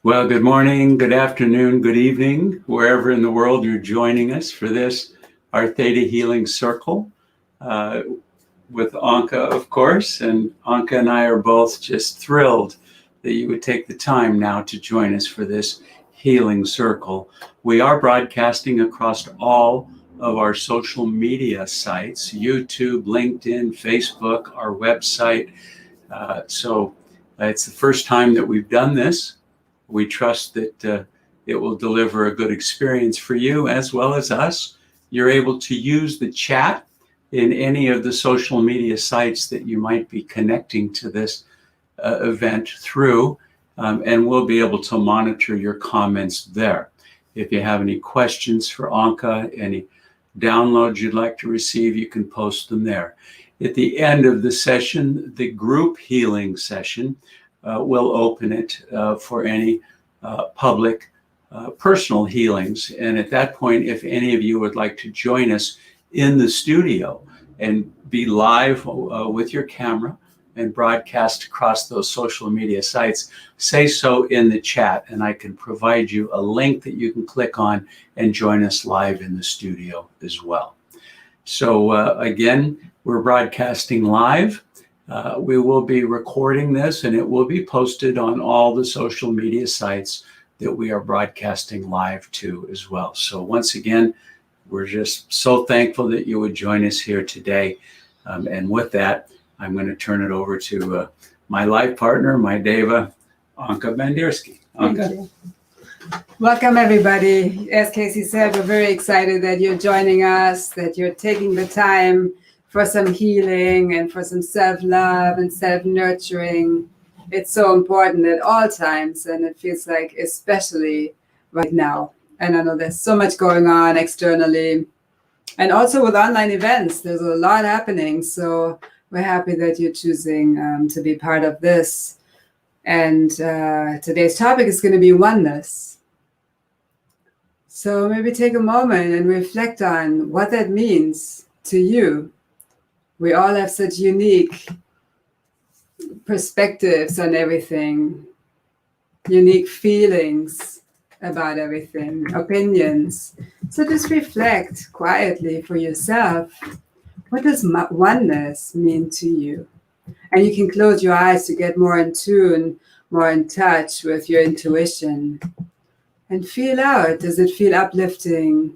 Well, good morning, good afternoon, good evening, wherever in the world you're joining us for this, our Theta Healing Circle, with Anke, of course. And Anke and I are both just thrilled that you would take the time now to join us for this healing circle. We are broadcasting across all of our social media sites, YouTube, LinkedIn, Facebook, our website. So it's the first time that we've done this. We trust that it will deliver a good experience for you as well as us. You're able to use the chat in any of the social media sites that you might be connecting to this event through, and we'll be able to monitor your comments there. If you have any questions for Anke, any downloads you'd like to receive, you can post them there. At the end of the session, the group healing session, we'll open it for any public personal healings. And at that point, if any of you would like to join us in the studio and be live with your camera and broadcast across those social media sites, say so in the chat, and I can provide you a link that you can click on and join us live in the studio as well. So again, we're broadcasting live. We will be recording this, and it will be posted on all the social media sites that we are broadcasting live to as well. So once again, we're just so thankful that you would join us here today. And with that, I'm going to turn it over to my life partner, my Deva, Anke Bandersky. Anke. Welcome, everybody. As Casey said, we're very excited that you're joining us, that you're taking the time for some healing and for some self-love and self-nurturing. It's so important at all times, and it feels like especially right now. And I know there's so much going on externally, and also with online events, there's a lot happening. So we're happy that you're choosing to be part of this. And today's topic is going to be oneness. So maybe take a moment and reflect on what that means to you. We all have such unique perspectives on everything, unique feelings about everything, opinions. So just reflect quietly for yourself. What does oneness mean to you? And you can close your eyes to get more in tune, more in touch with your intuition. And feel out, does it feel uplifting?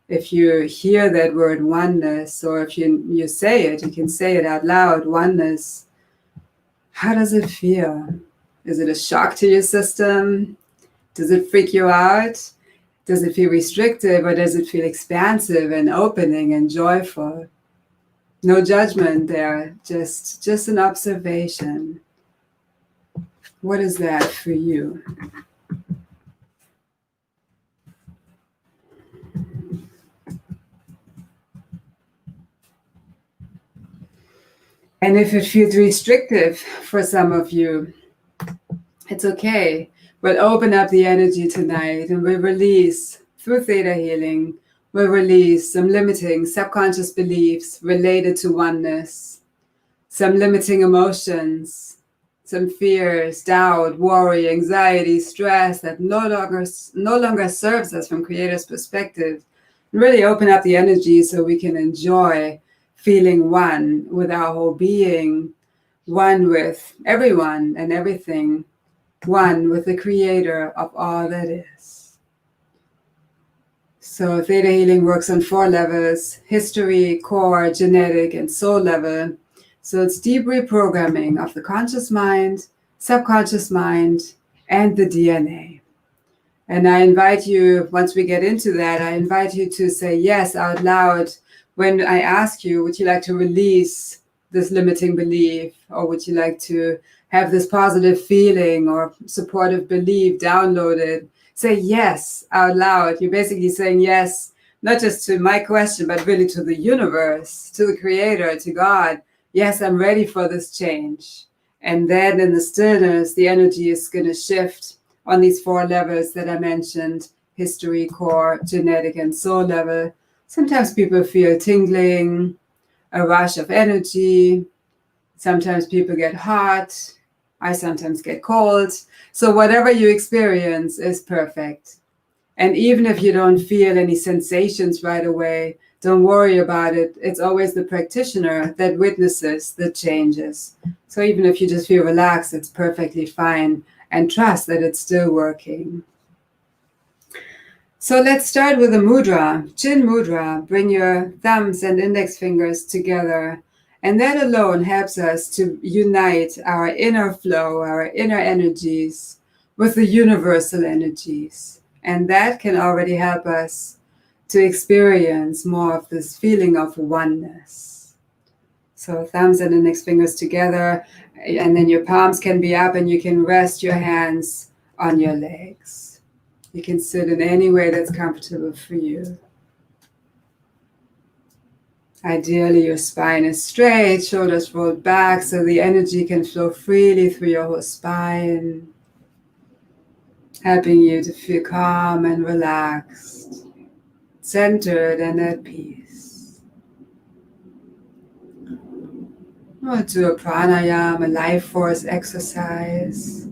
If you hear that word oneness, or if you say it, you can say it out loud, oneness. How does it feel? Is it a shock to your system? Does it freak you out? Does it feel restrictive, or does it feel expansive and opening and joyful? No judgment there, just an observation. What is that for you? And if it feels restrictive for some of you, it's okay. We'll open up the energy tonight, and we'll release, through theta healing, we'll release some limiting subconscious beliefs related to oneness, some limiting emotions, some fears, doubt, worry, anxiety, stress that no longer serves us from Creator's perspective. Really open up the energy so we can enjoy feeling one with our whole being, one with everyone and everything, one with the Creator of all that is. So Theta Healing works on 4 levels: history, core, genetic, and soul level. So it's deep reprogramming of the conscious mind, subconscious mind, and the DNA. And I invite you, once we get into that, I invite you to say yes out loud when I ask you, would you like to release this limiting belief, or would you like to have this positive feeling or supportive belief downloaded? Say yes out loud. You're basically saying yes, not just to my question, but really to the universe, to the Creator, to God. Yes, I'm ready for this change. And then in the stillness, the energy is going to shift on these 4 levels that I mentioned: history, core, genetic, and soul level. Sometimes people feel tingling, a rush of energy. Sometimes people get hot. I sometimes get colds. So whatever you experience is perfect. And even if you don't feel any sensations right away, don't worry about it. It's always the practitioner that witnesses the changes. So even if you just feel relaxed, it's perfectly fine, and trust that it's still working. So let's start with a mudra, chin mudra. Bring your thumbs and index fingers together. And that alone helps us to unite our inner flow, our inner energies with the universal energies. And that can already help us to experience more of this feeling of oneness. So thumbs and index fingers together, and then your palms can be up and you can rest your hands on your legs. You can sit in any way that's comfortable for you. Ideally, your spine is straight, shoulders rolled back, so the energy can flow freely through your whole spine, helping you to feel calm and relaxed, centered and at peace. We'll do a pranayama, a life force exercise.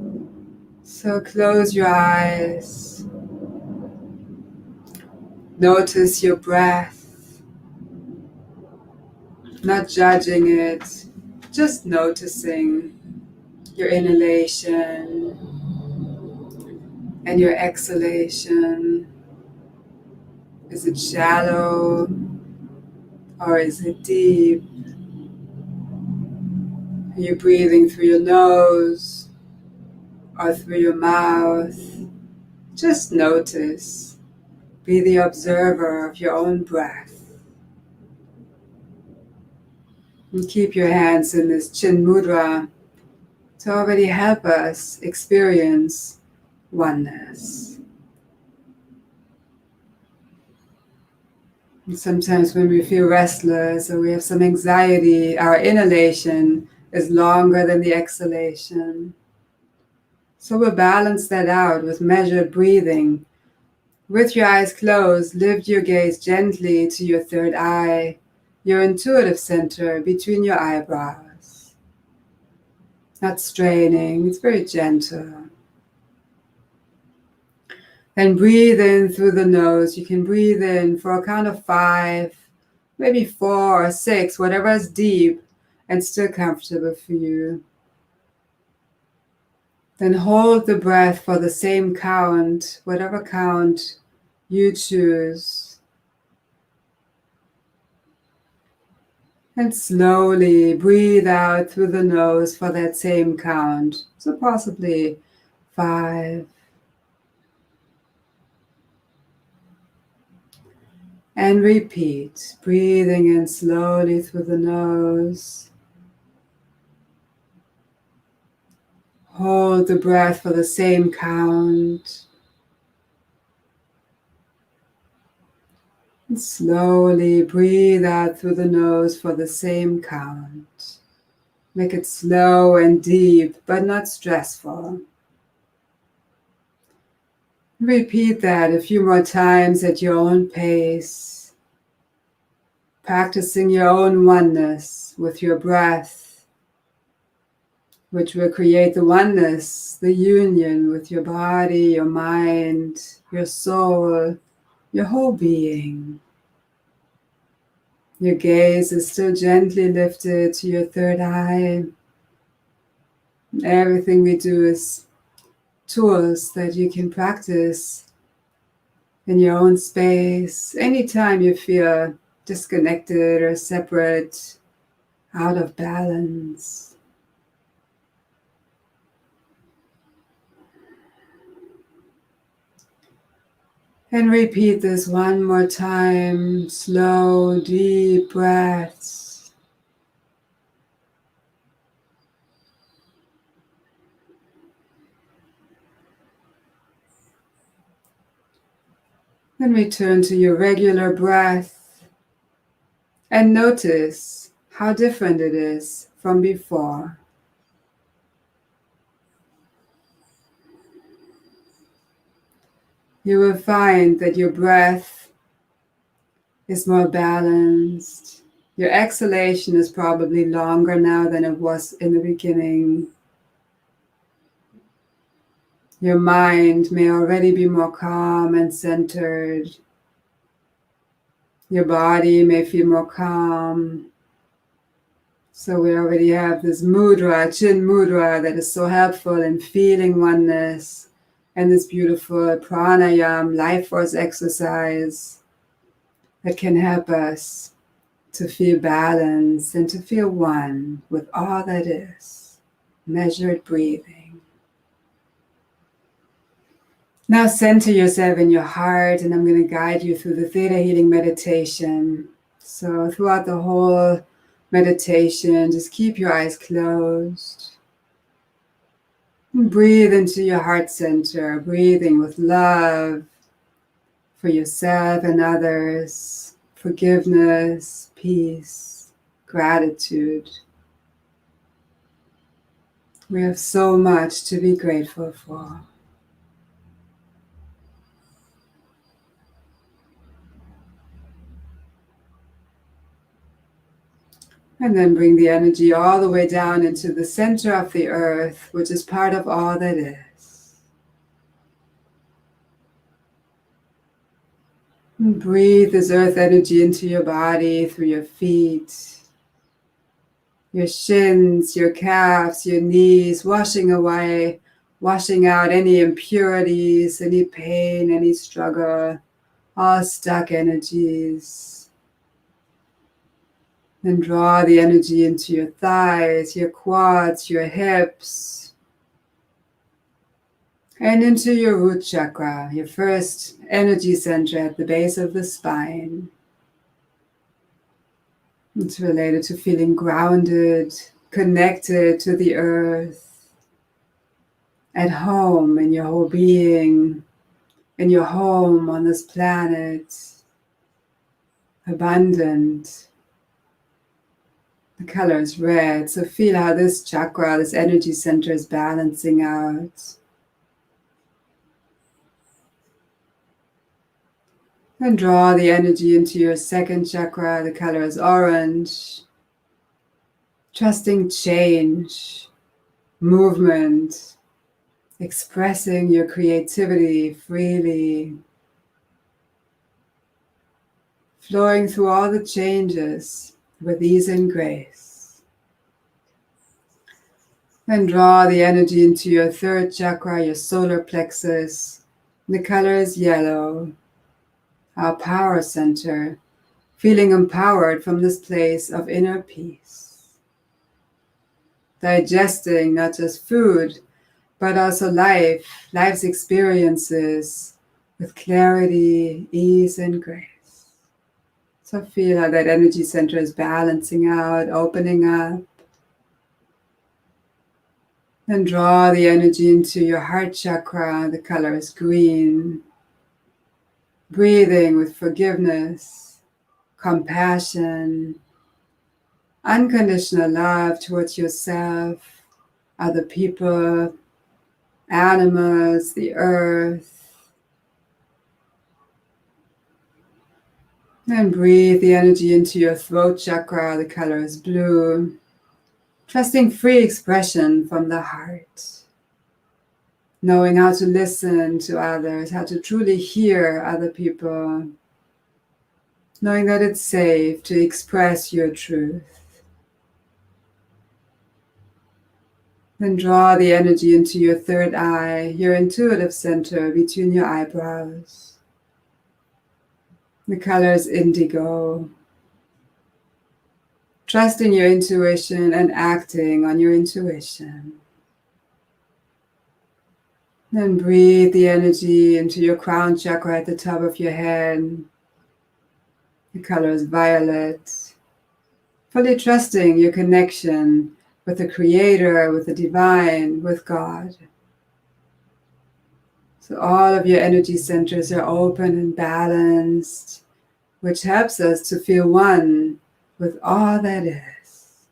So close your eyes. Notice your breath. Not judging it, just noticing your inhalation and your exhalation. Is it shallow or is it deep? Are you breathing through your nose or through your mouth? Just notice. Be the observer of your own breath. And keep your hands in this chin mudra to already help us experience oneness. And sometimes when we feel restless or we have some anxiety, our inhalation is longer than the exhalation. So we'll balance that out with measured breathing. With your eyes closed, lift your gaze gently to your third eye, your intuitive center between your eyebrows. Not straining, it's very gentle. Then breathe in through the nose. You can breathe in for a count of 5, maybe 4 or 6, whatever is deep and still comfortable for you. Then hold the breath for the same count, whatever count you choose. And slowly breathe out through the nose for that same count. So possibly 5. And repeat, breathing in slowly through the nose. Hold the breath for the same count. And slowly breathe out through the nose for the same count. Make it slow and deep, but not stressful. Repeat that a few more times at your own pace, practicing your own oneness with your breath, which will create the oneness, the union with your body, your mind, your soul, your whole being. Your gaze is still gently lifted to your third eye. Everything we do is tools that you can practice in your own space. Anytime you feel disconnected or separate, out of balance. And repeat this one more time, slow, deep breaths. Then return to your regular breath and notice how different it is from before. You will find that your breath is more balanced. Your exhalation is probably longer now than it was in the beginning. Your mind may already be more calm and centered. Your body may feel more calm. So we already have this mudra, chin mudra, that is so helpful in feeling oneness, and this beautiful pranayama, life force exercise that can help us to feel balance and to feel one with all that is. Measured breathing. Now center yourself in your heart, and I'm going to guide you through the Theta Healing meditation. So throughout the whole meditation, just keep your eyes closed. And breathe into your heart center, breathing with love for yourself and others, forgiveness, peace, gratitude. We have so much to be grateful for. And then bring the energy all the way down into the center of the earth, which is part of all that is. And breathe this earth energy into your body through your feet, your shins, your calves, your knees, washing out any impurities, any pain, any struggle, all stuck energies. Then draw the energy into your thighs, your quads, your hips, and into your root chakra, your first energy center at the base of the spine. It's related to feeling grounded, connected to the earth, at home in your whole being, in your home on this planet, abundant. The color is red, so feel how this chakra, this energy center is balancing out. And draw the energy into your second chakra, the color is orange. Trusting change, movement, expressing your creativity freely. Flowing through all the changes with ease and grace. Then draw the energy into your third chakra, your solar plexus. The color is yellow, our power center, feeling empowered from this place of inner peace. Digesting not just food, but also life's experiences with clarity, ease, and grace. So feel how that energy center is balancing out, opening up. And draw the energy into your heart chakra. The color is green. Breathing with forgiveness, compassion, unconditional love towards yourself, other people, animals, the earth. And breathe the energy into your throat chakra. The color is blue. Trusting free expression from the heart. Knowing how to listen to others, how to truly hear other people. Knowing that it's safe to express your truth. Then draw the energy into your third eye, your intuitive center between your eyebrows. The color is indigo. Trusting your intuition and acting on your intuition. Then breathe the energy into your crown chakra at the top of your head. The color is violet. Fully trusting your connection with the Creator, with the Divine, with God. So all of your energy centers are open and balanced, which helps us to feel one with all that is.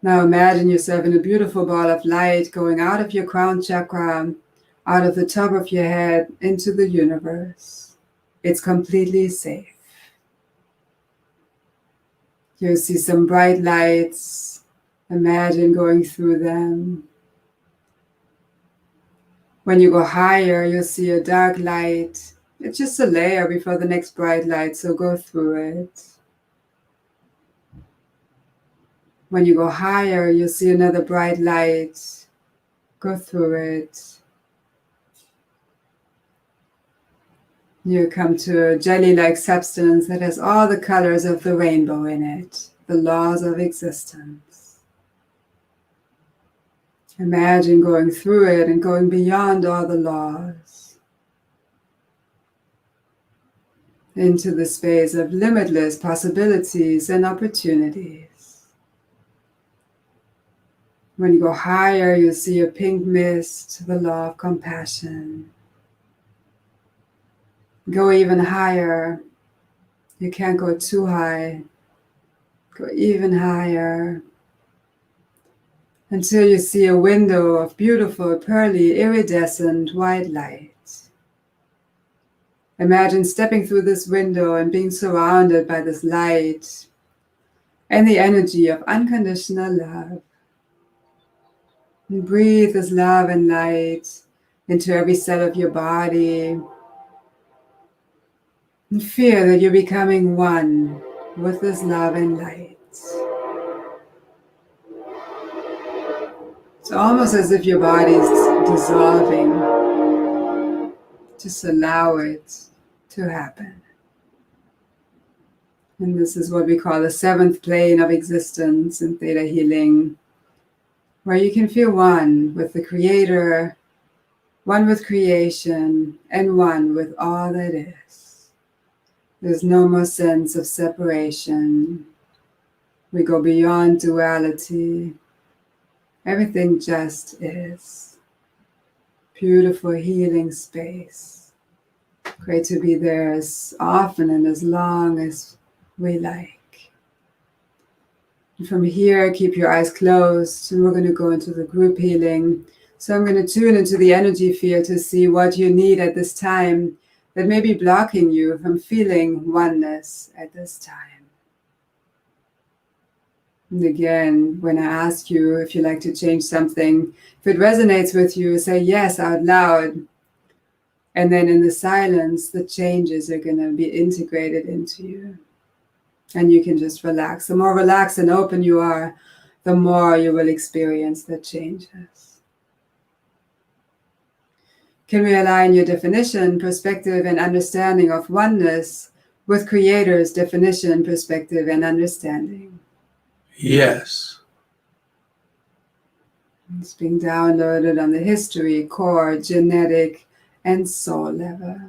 Now imagine yourself in a beautiful ball of light going out of your crown chakra, out of the top of your head into the universe. It's completely safe. You'll see some bright lights. Imagine going through them. When you go higher, you'll see a dark light. It's just a layer before the next bright light, so go through it. When you go higher, you'll see another bright light. Go through it. You come to a jelly-like substance that has all the colors of the rainbow in it, the laws of existence. Imagine going through it and going beyond all the laws into the space of limitless possibilities and opportunities. When you go higher, you see a pink mist, the law of compassion. Go even higher. You can't go too high. Go even higher until you see a window of beautiful, pearly, iridescent white light. Imagine stepping through this window and being surrounded by this light and the energy of unconditional love. And breathe this love and light into every cell of your body. And feel that you're becoming one with this love and light. It's almost as if your body's dissolving. Just allow it to happen. And this is what we call the seventh plane of existence in Theta Healing, where you can feel one with the Creator, one with creation, and one with all that is. There's no more sense of separation. We go beyond duality. Everything just is. Beautiful healing space. Great to be there as often and as long as we like. And from here, keep your eyes closed, and we're going to go into the group healing. So I'm going to tune into the energy field to see what you need at this time that may be blocking you from feeling oneness at this time. And again, when I ask you if you'd like to change something, if it resonates with you, say yes out loud. And then in the silence, the changes are going to be integrated into you. And you can just relax. The more relaxed and open you are, the more you will experience the changes. Can we align your definition, perspective, and understanding of oneness with Creator's definition, perspective, and understanding? Yes. It's being downloaded on the history, core, genetic, and soul level.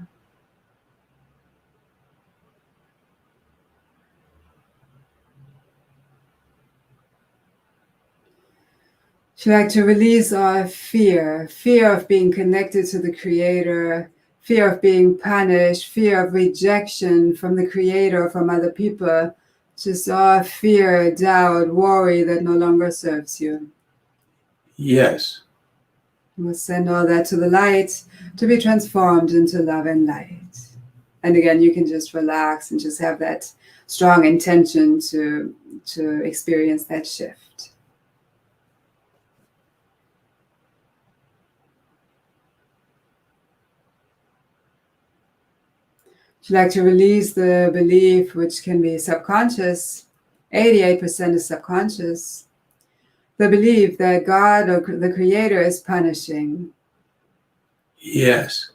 If you like to release all fear of being connected to the Creator, fear of being punished, fear of rejection from the Creator, from other people, just all fear, doubt, worry that no longer serves you. Yes. We'll send all that to the light to be transformed into love and light. And again, you can just relax and just have that strong intention to experience that shift. If you like to release the belief, which can be subconscious, 88% is subconscious, the belief that God or the Creator is punishing. Yes.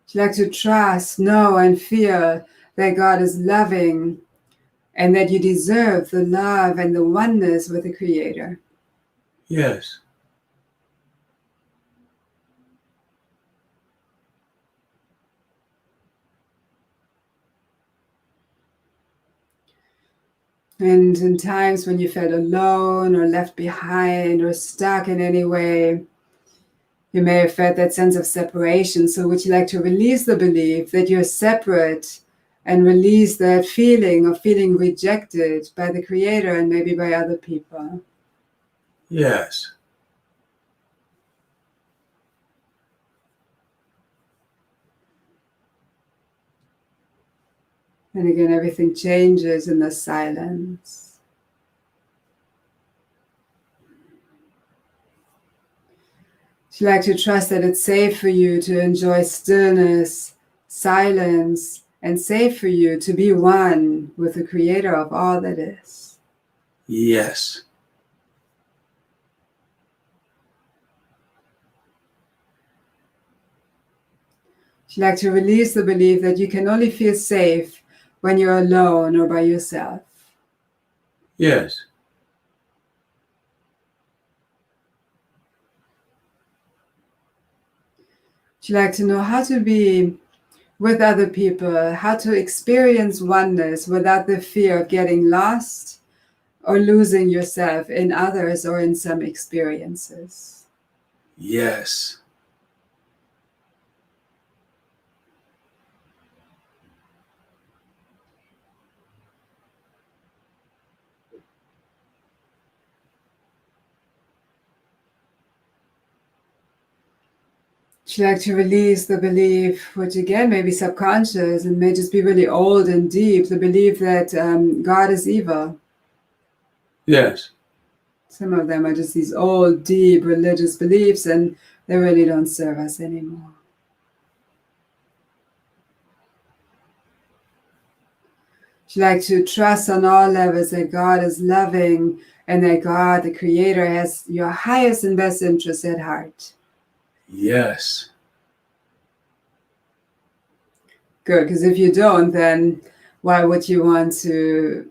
If you like to trust, know, and feel that God is loving and that you deserve the love and the oneness with the Creator. Yes. And in times when you felt alone or left behind or stuck in any way, you may have felt that sense of separation. So would you like to release the belief that you're separate and release that feeling of feeling rejected by the Creator and maybe by other people? Yes. And again, everything changes in the silence. You like to trust that it's safe for you to enjoy stillness, silence, and safe for you to be one with the creator of all that is. Yes. You like to release the belief that you can only feel safe when you're alone or by yourself. Yes. You like to know how to be with other people, how to experience oneness without the fear of getting lost or losing yourself in others or in some experiences. Yes. You like to release the belief, which again may be subconscious and may just be really old and deep, the belief that God is evil. Yes. Some of them are just these old, deep religious beliefs, and they really don't serve us anymore. You like to trust on all levels that God is loving and that God, the Creator, has your highest and best interests at heart. Yes. Good, because if you don't, then why would you want to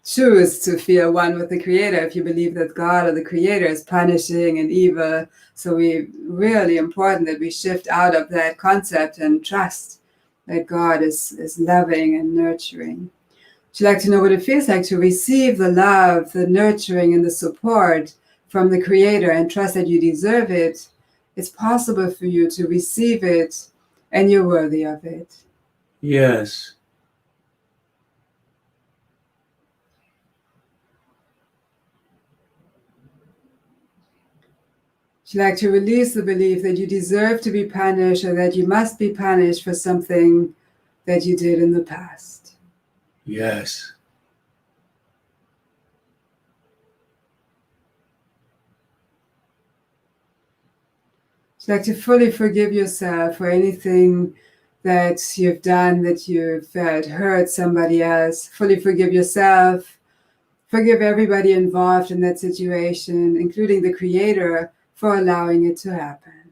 choose to feel one with the Creator if you believe that God or the Creator is punishing and evil? So we really important that we shift out of that concept and trust that God is loving and nurturing. Would you like to know what it feels like to receive the love, the nurturing, and the support from the Creator and trust that you deserve it? It's possible for you to receive it and you're worthy of it. Yes. Would you like to release the belief that you deserve to be punished or that you must be punished for something that you did in the past? Yes. Would you like to fully forgive yourself for anything that you've done that you felt hurt somebody else? Fully forgive yourself. Forgive everybody involved in that situation, including the Creator, for allowing it to happen.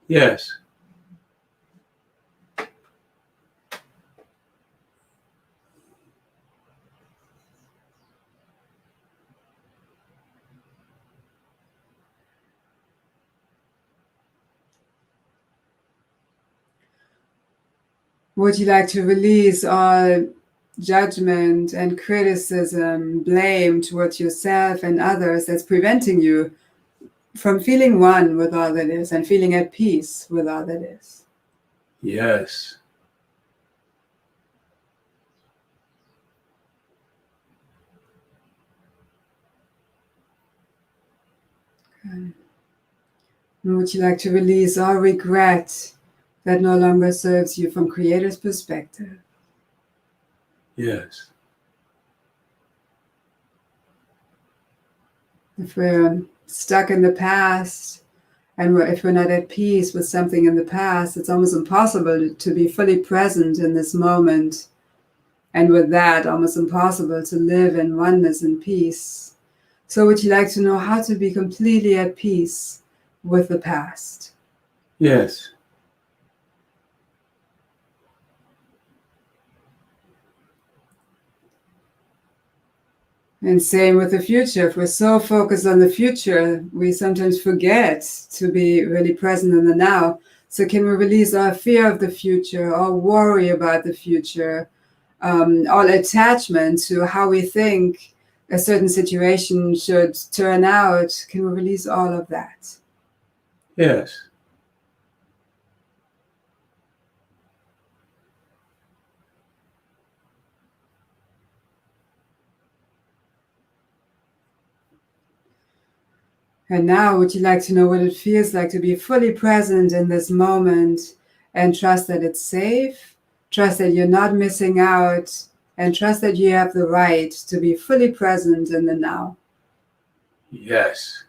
Yes. Would you like to release all judgment and criticism, blame towards yourself and others that's preventing you from feeling one with all that is and feeling at peace with all that is? Yes. Okay. And would you like to release all regret that no longer serves you from Creator's perspective? Yes. If we're stuck in the past and if we're not at peace with something in the past, it's almost impossible to be fully present in this moment. And with that, almost impossible to live in oneness and peace. So would you like to know how to be completely at peace with the past? Yes. And same with the future. If we're so focused on the future, we sometimes forget to be really present in the now. So can we release our fear of the future, our worry about the future, all attachment to how we think a certain situation should turn out? Can we release all of that? Yes. And now, would you like to know what it feels like to be fully present in this moment and trust that it's safe Trust that you're not missing out, and trust that you have the right to be fully present in the now. Yes.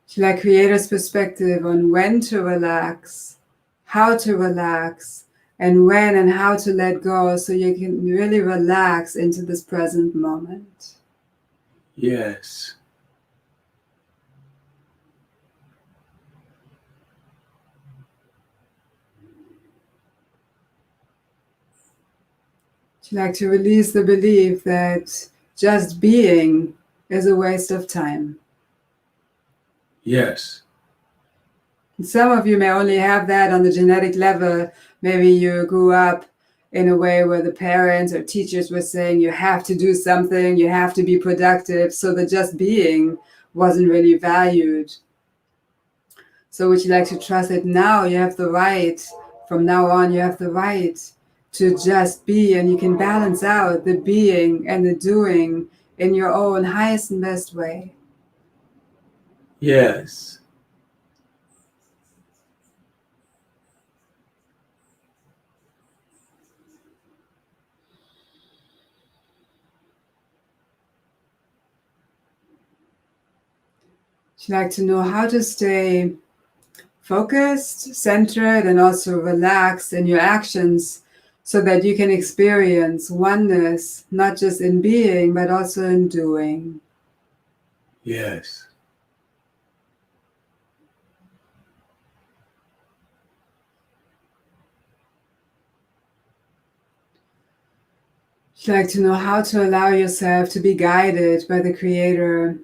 Shall I create a perspective on when to relax, how to relax, and when and how to let go so you can really relax into this present moment? Yes. Would you like to release the belief that just being is a waste of time? Yes. Some of you may only have that on the genetic level. Maybe you grew up in a way where the parents or teachers were saying you have to do something, you have to be productive, so that just being wasn't really valued. So would you like to trust that now you have the right, from now on you have the right to just be, and you can balance out the being and the doing in your own highest and best way? Yes. Would you like to know how to stay focused, centered, and also relaxed in your actions so that you can experience oneness, not just in being, but also in doing? Yes. Would you like to know how to allow yourself to be guided by the Creator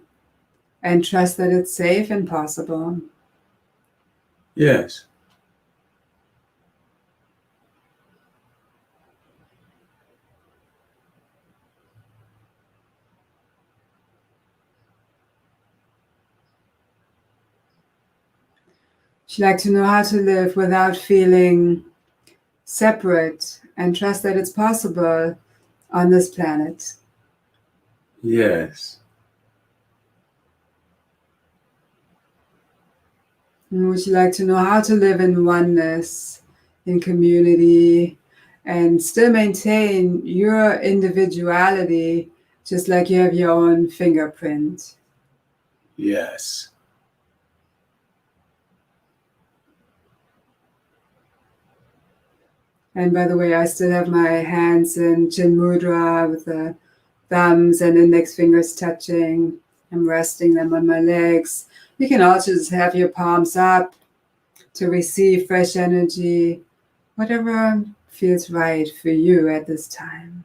and trust that it's safe and possible? Yes. Would you like to know how to live without feeling separate and trust that it's possible on this planet? Yes. And would you like to know how to live in oneness, in community, and still maintain your individuality, just like you have your own fingerprint? Yes. And by the way, I still have my hands in Chin Mudra with the thumbs and index fingers touching. I'm resting them on my legs. You can also just have your palms up to receive fresh energy, whatever feels right for you at this time.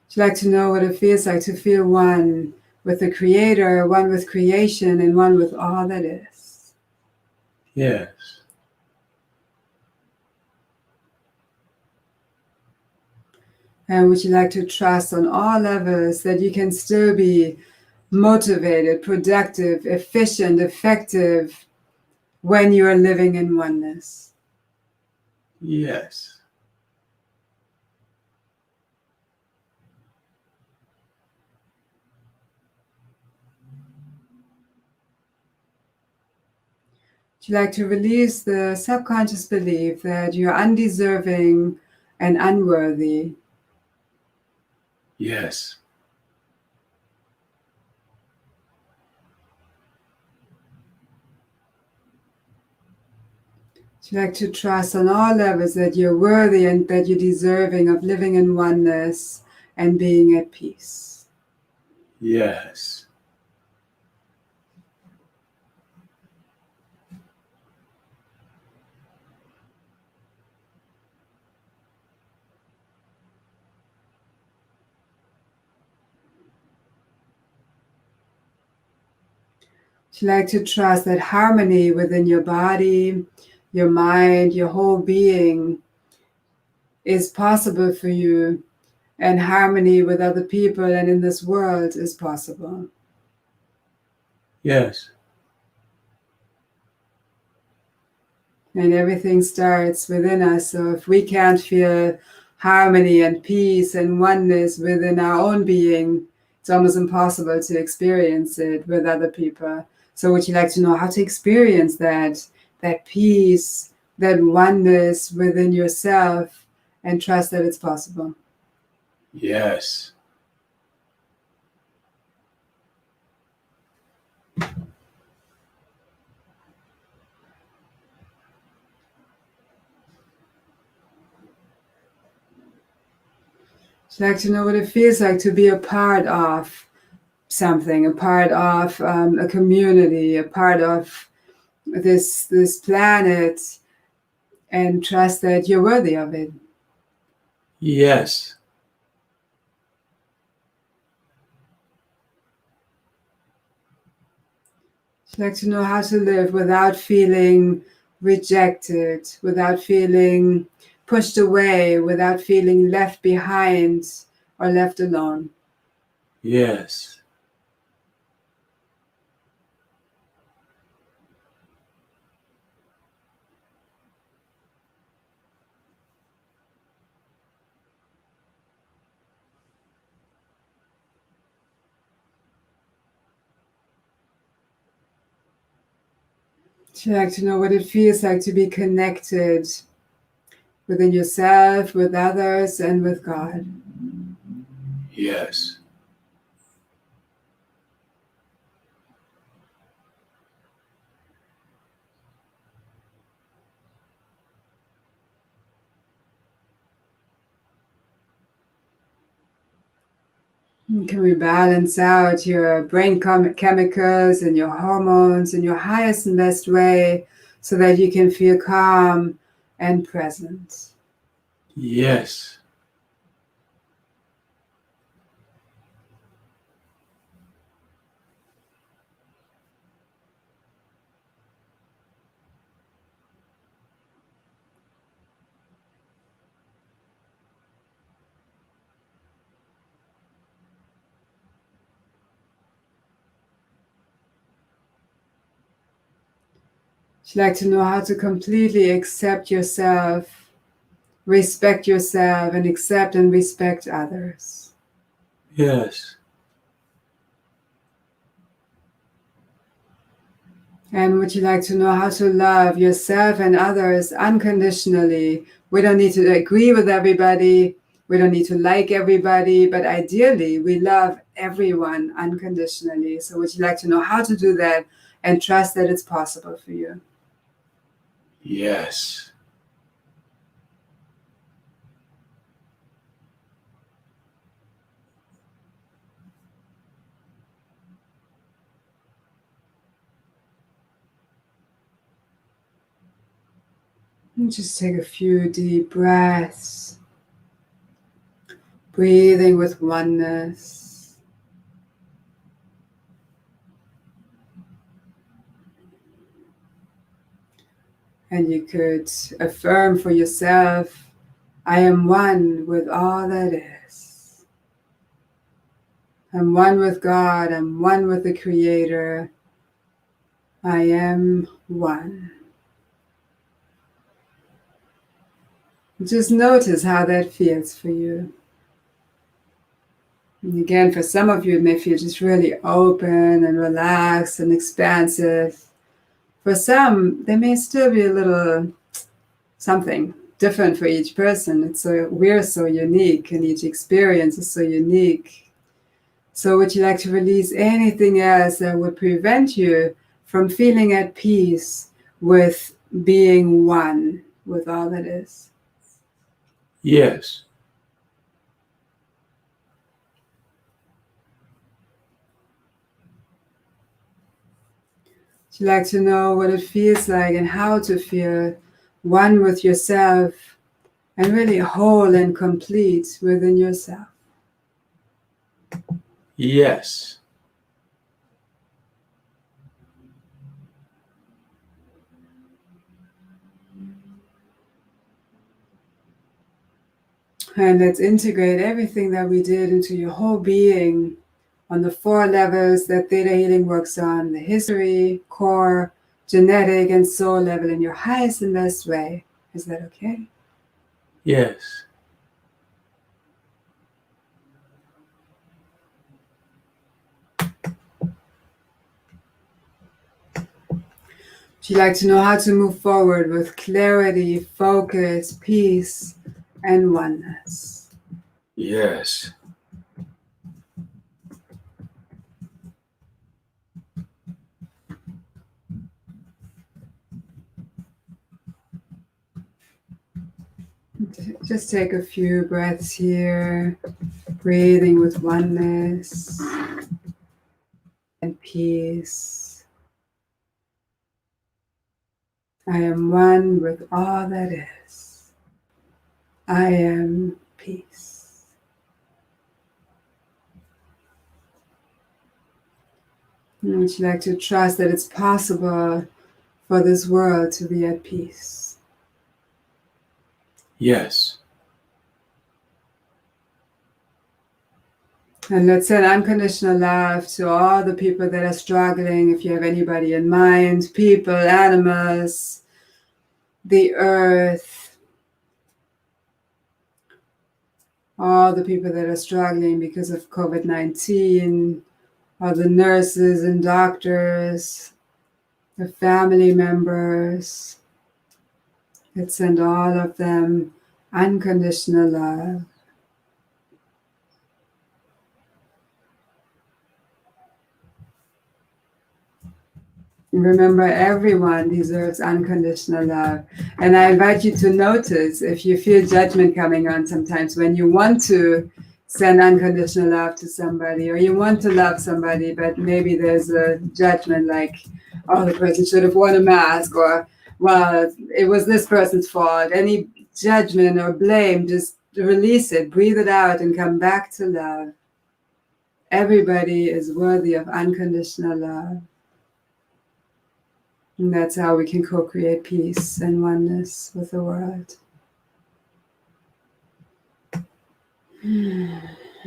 Would you like to know what it feels like to feel one with the Creator, one with creation, and one with all that is? Yes. And would you like to trust on all levels that you can still be motivated, productive, efficient, effective when you are living in oneness? Yes. Would you like to release the subconscious belief that you're undeserving and unworthy? Yes. Would you like to trust on all levels that you're worthy and that you're deserving of living in oneness and being at peace? Yes. Would you like to trust that harmony within your body, your mind, your whole being is possible for you, and harmony with other people and in this world is possible? Yes. And everything starts within us. So if we can't feel harmony and peace and oneness within our own being, it's almost impossible to experience it with other people. So would you like to know how to experience that peace, that oneness within yourself, and trust that it's possible? Yes. Would you like to know what it feels like to be a part of something, a part of a community, a part of this planet, and trust that you're worthy of it? Yes. Would you like to know how to live without feeling rejected, without feeling pushed away, without feeling left behind or left alone? Yes. Would you like to know what it feels like to be connected within yourself, with others, and with God? Yes. Can we balance out your brain chemicals and your hormones in your highest and best way so that you can feel calm and present? Yes. Would you like to know how to completely accept yourself, respect yourself, and accept and respect others? Yes. And would you like to know how to love yourself and others unconditionally? We don't need to agree with everybody. We don't need to like everybody, but ideally we love everyone unconditionally. So would you like to know how to do that and trust that it's possible for you? Yes. And just take a few deep breaths, breathing with oneness. And you could affirm for yourself, I am one with all that is. I'm one with God. I'm one with the Creator. I am one. Just notice how that feels for you. And again, for some of you, it may feel just really open and relaxed and expansive. For some, there may still be a little something different for each person. We're so unique, and each experience is so unique. So would you like to release anything else that would prevent you from feeling at peace with being one with all that is? Yes. Would you like to know what it feels like and how to feel one with yourself and really whole and complete within yourself? Yes. And let's integrate everything that we did into your whole being on the 4 levels that Theta Healing works on: the history, core, genetic and soul level in your highest and best way. Is that okay? Yes. Would you like to know how to move forward with clarity, focus, peace, and oneness? Yes. Just take a few breaths here, breathing with oneness and peace. I am one with all that is. I am peace. And would you like to trust that it's possible for this world to be at peace? Yes. And let's send unconditional love to all the people that are struggling. If you have anybody in mind, people, animals, the earth, all the people that are struggling because of COVID-19, all the nurses and doctors, the family members. Let's send all of them unconditional love. Remember, everyone deserves unconditional love. And I invite you to notice if you feel judgment coming on sometimes when you want to send unconditional love to somebody, or you want to love somebody, but maybe there's a judgment like, oh, the person should have worn a mask, or, well, it was this person's fault. Any judgment or blame, just release it, breathe it out, and come back to love. Everybody is worthy of unconditional love. And that's how we can co-create peace and oneness with the world.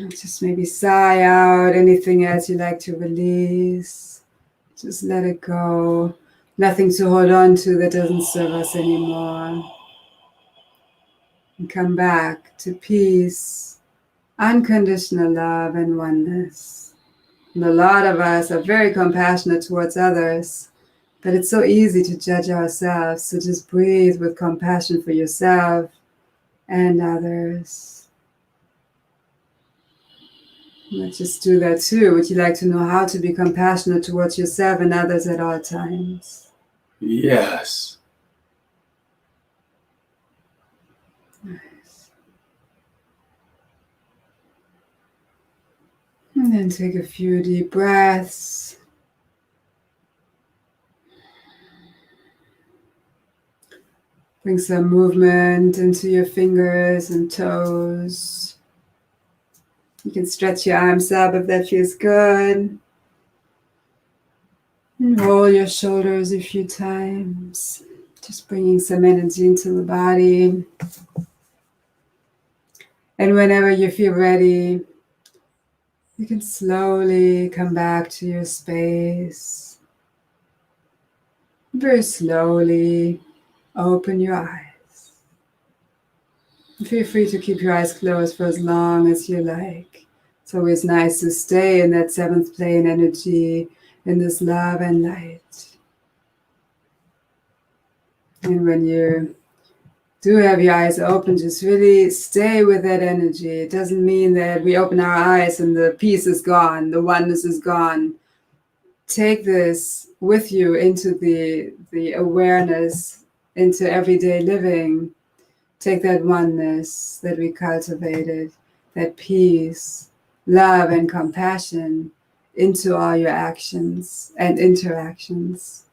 Just maybe sigh out anything else you like to release. Just let it go. Nothing to hold on to that doesn't serve us anymore. And come back to peace, unconditional love, and oneness. And a lot of us are very compassionate towards others. But it's so easy to judge ourselves, so just breathe with compassion for yourself and others. Let's just do that too. Would you like to know how to be compassionate towards yourself and others at all times? Yes. Nice. And then take a few deep breaths. Bring some movement into your fingers and toes. You can stretch your arms up if that feels good. And roll your shoulders a few times. Just bringing some energy into the body. And whenever you feel ready, you can slowly come back to your space. Very slowly. Open your eyes. Feel free to keep your eyes closed for as long as you like. It's always nice to stay in that seventh plane energy, in this love and light. And when you do have your eyes open, just really stay with that energy. It doesn't mean that we open our eyes and the peace is gone, the oneness is gone. Take this with you into the awareness, into everyday living. Take that oneness that we cultivated, that peace, love, and compassion into all your actions and interactions.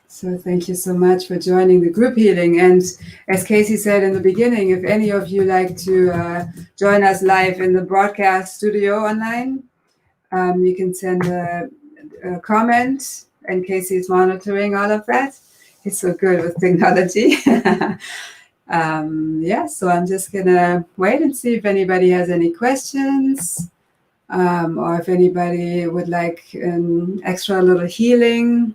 So thank you so much for joining the group healing. And as Casey said in the beginning, if any of you like to join us live in the broadcast studio online, you can send a comment, and Casey is monitoring all of that. He's so good with technology. So I'm just gonna wait and see if anybody has any questions, or if anybody would like an extra little healing.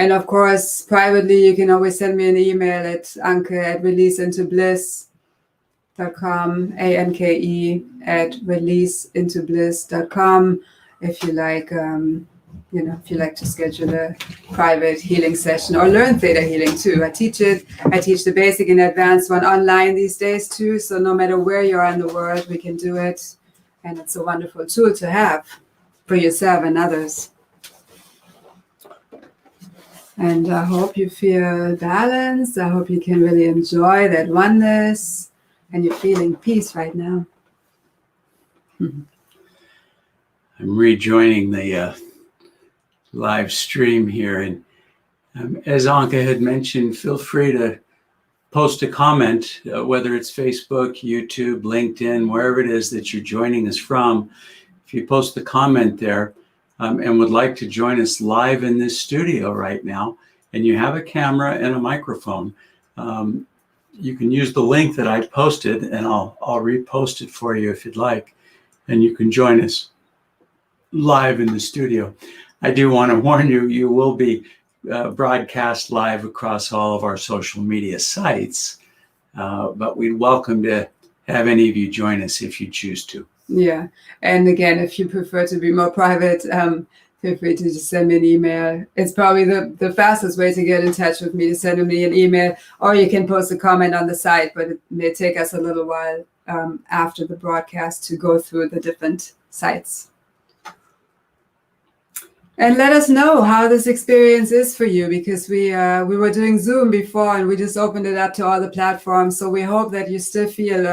And of course, privately, you can always send me an email at anke@releaseintobliss.com, ANKE@releaseintobliss.com, if you like, if you like to schedule a private healing session or learn theta healing too. I teach it. I teach the basic and advanced one online these days too. So no matter where you are in the world, we can do it. And it's a wonderful tool to have for yourself and others. And I hope you feel balanced. I hope you can really enjoy that oneness and you're feeling peace right now. I'm rejoining the live stream here. And as Anke had mentioned, feel free to post a comment, whether it's Facebook, YouTube, LinkedIn, wherever it is that you're joining us from. If you post a comment there and would like to join us live in this studio right now, and you have a camera and a microphone, you can use the link that I posted, and I'll repost it for you if you'd like, and you can join us live in the studio. I do want to warn you, you will be broadcast live across all of our social media sites, but we'd welcome to have any of you join us if you choose to. Yeah, and again, if you prefer to be more private, feel free to just send me an email. It's probably the fastest way to get in touch with me, to send me an email, or you can post a comment on the site, but it may take us a little while after the broadcast to go through the different sites. And let us know how this experience is for you, because we were doing Zoom before and we just opened it up to all the platforms. So we hope that you still feel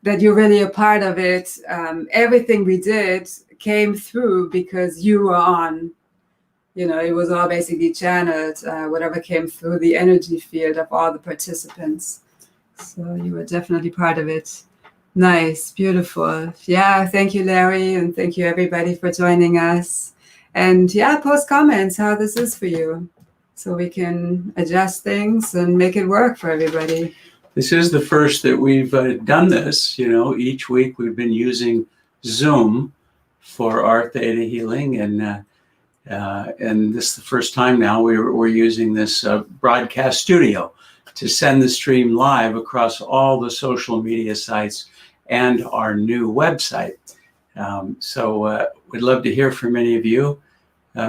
that you're really a part of it. Everything we did came through because you were on. It was all basically channeled, whatever came through the energy field of all the participants. So you were definitely part of it. Nice, beautiful. Yeah, thank you, Larry, and thank you everybody for joining us. And yeah, post comments how this is for you, so we can adjust things and make it work for everybody. This is the first that we've done this. Each week we've been using Zoom for our theta healing, and this is the first time now we're using this broadcast studio to send the stream live across all the social media sites and our new website. So we'd love to hear from any of you.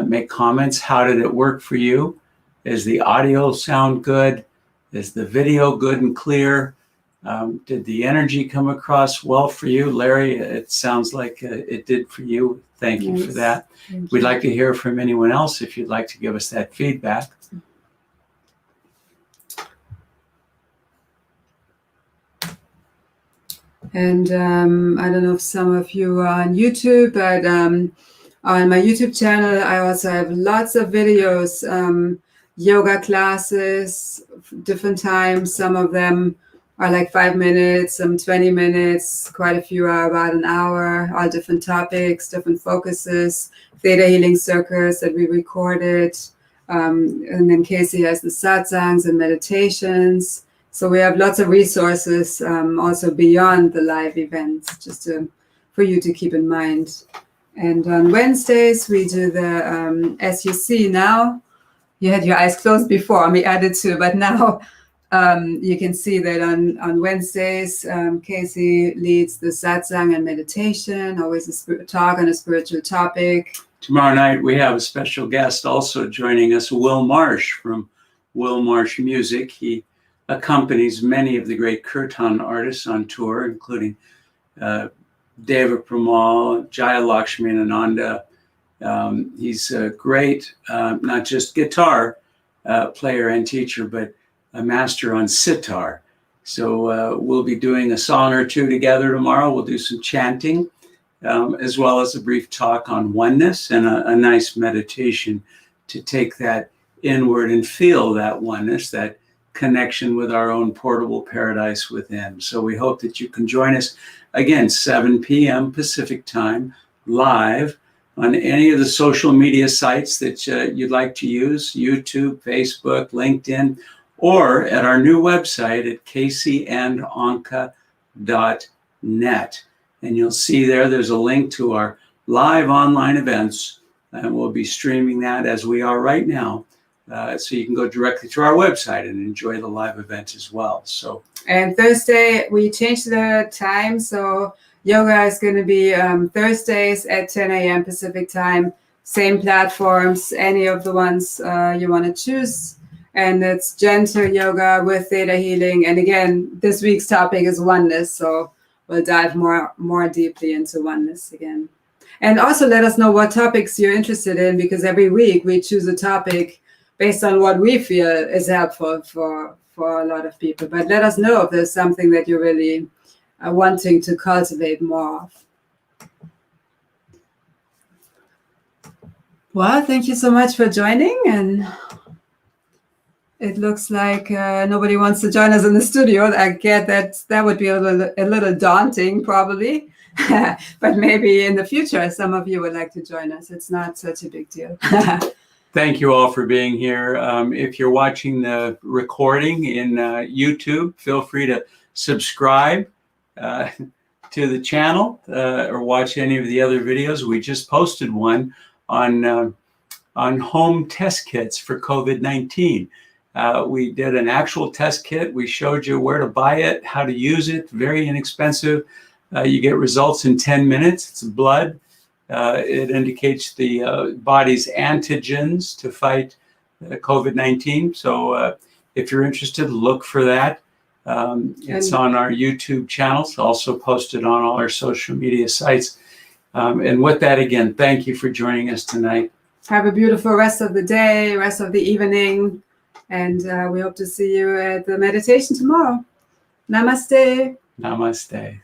Make comments. How did it work for you? Is the audio sound good? Is the video good and clear? Did the energy come across well for you? Larry, it sounds like it did for you. Thank you for that. We'd like to hear from anyone else if you'd like to give us that feedback. And I don't know if some of you are on YouTube, but on my YouTube channel, I also have lots of videos, yoga classes, different times. Some of them are like 5 minutes, some 20 minutes, quite a few are about an hour, all different topics, different focuses, theta healing circles that we recorded. And then Casey has the satsangs and meditations. So we have lots of resources also beyond the live events, just for you to keep in mind. And on Wednesdays, we do the, as you see now, you had your eyes closed before, we added to, but now you can see that on Wednesdays, Casey leads the satsang and meditation, always a talk on a spiritual topic. Tomorrow night, we have a special guest also joining us, Will Marsh from Will Marsh Music. He accompanies many of the great kirtan artists on tour, including Deva Premal, Jaya Lakshmi and Ananda. He's a great, not just guitar player and teacher, but a master on sitar. So we'll be doing a song or two together tomorrow. We'll do some chanting, as well as a brief talk on oneness and a nice meditation to take that inward and feel that oneness, that connection with our own portable paradise within. So we hope that you can join us again, 7 p.m. Pacific time, live on any of the social media sites that you'd like to use, YouTube, Facebook, LinkedIn, or at our new website at caseyandonka.net. And you'll see there's a link to our live online events, and we'll be streaming that as we are right now So you can go directly to our website and enjoy the live event as well. So, and Thursday, we changed the time. So yoga is going to be Thursdays at 10 a.m. Pacific time. Same platforms, any of the ones you want to choose. And it's gentle yoga with theta healing. And again, this week's topic is oneness. So we'll dive more deeply into oneness again. And also let us know what topics you're interested in, because every week we choose a topic based on what we feel is helpful for a lot of people. But let us know if there's something that you're really wanting to cultivate more of. Well, thank you so much for joining. And it looks like nobody wants to join us in the studio. I get that would be a little daunting, probably. But maybe in the future, some of you would like to join us. It's not such a big deal. thank you all for being here. If you're watching the recording in YouTube, feel free to subscribe to the channel or watch any of the other videos. We just posted one on home test kits for COVID-19. We did an actual test kit. We showed you where to buy it, how to use it, very inexpensive. You get results in 10 minutes. It's blood. It indicates the body's antigens to fight COVID-19. So if you're interested, look for that. It's on our YouTube channels, also posted on all our social media sites. And with that, again, thank you for joining us tonight. Have a beautiful rest of the day, rest of the evening. And we hope to see you at the meditation tomorrow. Namaste. Namaste.